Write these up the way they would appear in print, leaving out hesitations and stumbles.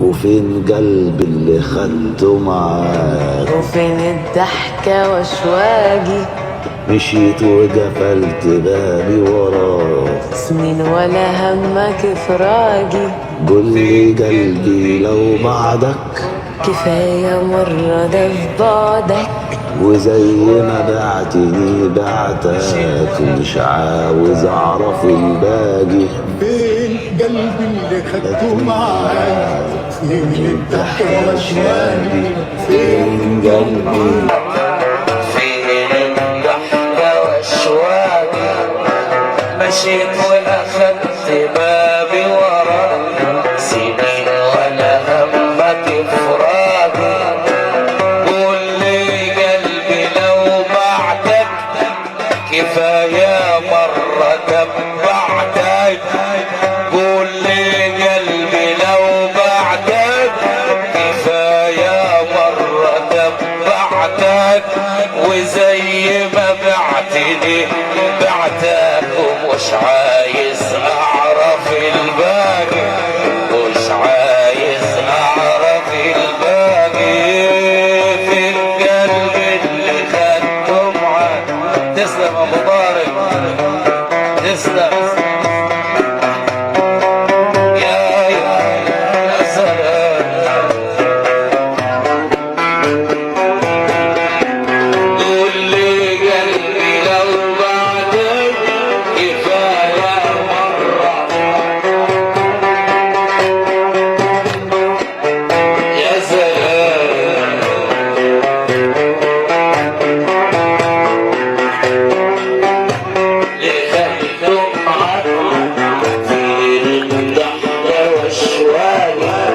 وفين قلبي اللي خدته معاك؟ وفين الضحكة واشواقي؟ مشيت وقفلت بابي وراك، سنين ولا همك فراقي. قولي قلبي لو بعدك كفاية مرة ده في بعدك، وزي ما بعتني بعتك مش عاوز اعرف الباقي. فين قلبي اللي خدته معاك؟ فين الضحكة واشواقي؟ فين قلبي؟ مشيت واخدت بابي وراك، سنين ولا همك فراقي. قول لي قلبي لو بعدك، كفاية مرة تبعتك. قول لي قلبي لو بعدك، كفاية مرة تبعتك. وزي ما بعتني بعتك، ومش عايز اعرف الباقي، مش عايز اعرف الباقي. في القلب اللي خدته معاك. تسلم ابو طارق، تسلم. يا سلام. قول لي قلبي لو بعدك، كفاية مرة. يا سلام. لخدته معاك في الضحكة والشواقي.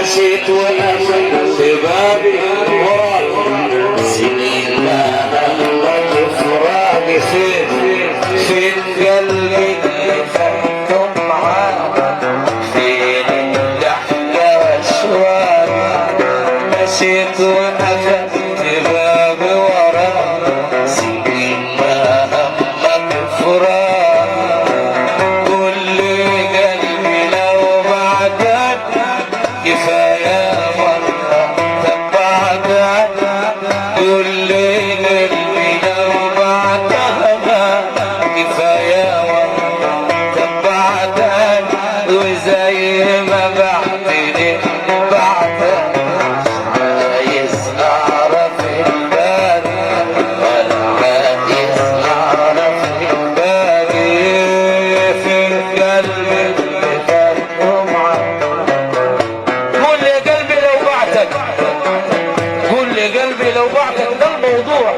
مشيت وقفلت بابي وراك، سنين ما همك فراقي. فين قلبي اللي خدته معاك؟ فين الضحكة والشواقي؟ مشيت وقفلت بابي وراك، سنين ما همك فراقي. قول لي قلبي لو بعدك، كفاية مرة تبعتك. قول لي قلبي لو بعدك، كفاية مرة تبعتك. وزي ما بعتني بعتك، عايز اعرف الباقي، ولا عايز اعرف الباقي. في قلبي اللي خدته معاك. قول لي قلبي لو بعتك، قول لي قلبي لو بعتك. ده الموضوع،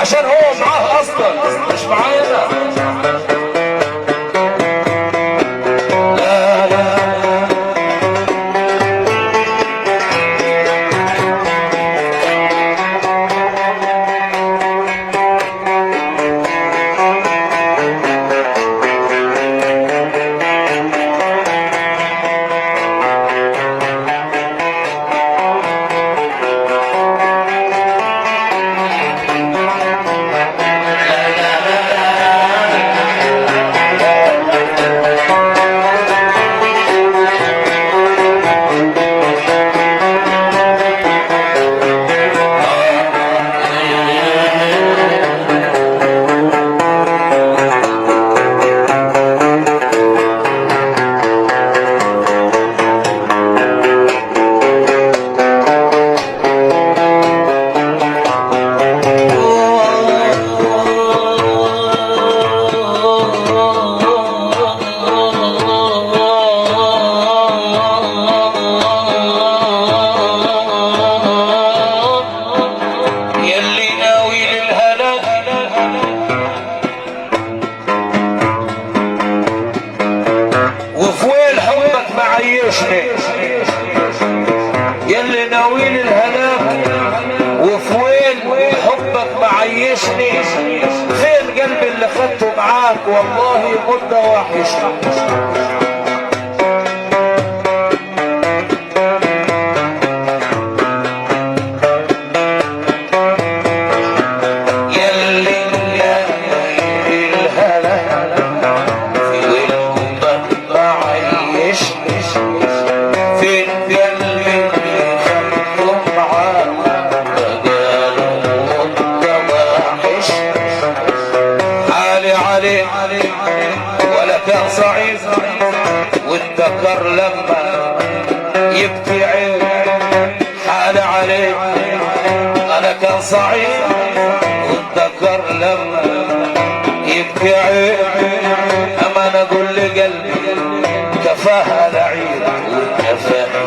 عشان هو معاه اصلا مش معايا انا. لا لا يلي ناوي للهلاك، وفويل حبك معيشني. يلي ناوي للهلاك، وفويل حبك معيشني. فين قلبي اللي خدته معاك؟ والله مدة وحشني. في اتذكر لما يبكي عين حال عليك انا كان صعيد، واتذكر لما يبكي عين اما انا اقول لقلبي كفاها لعيب وكفاها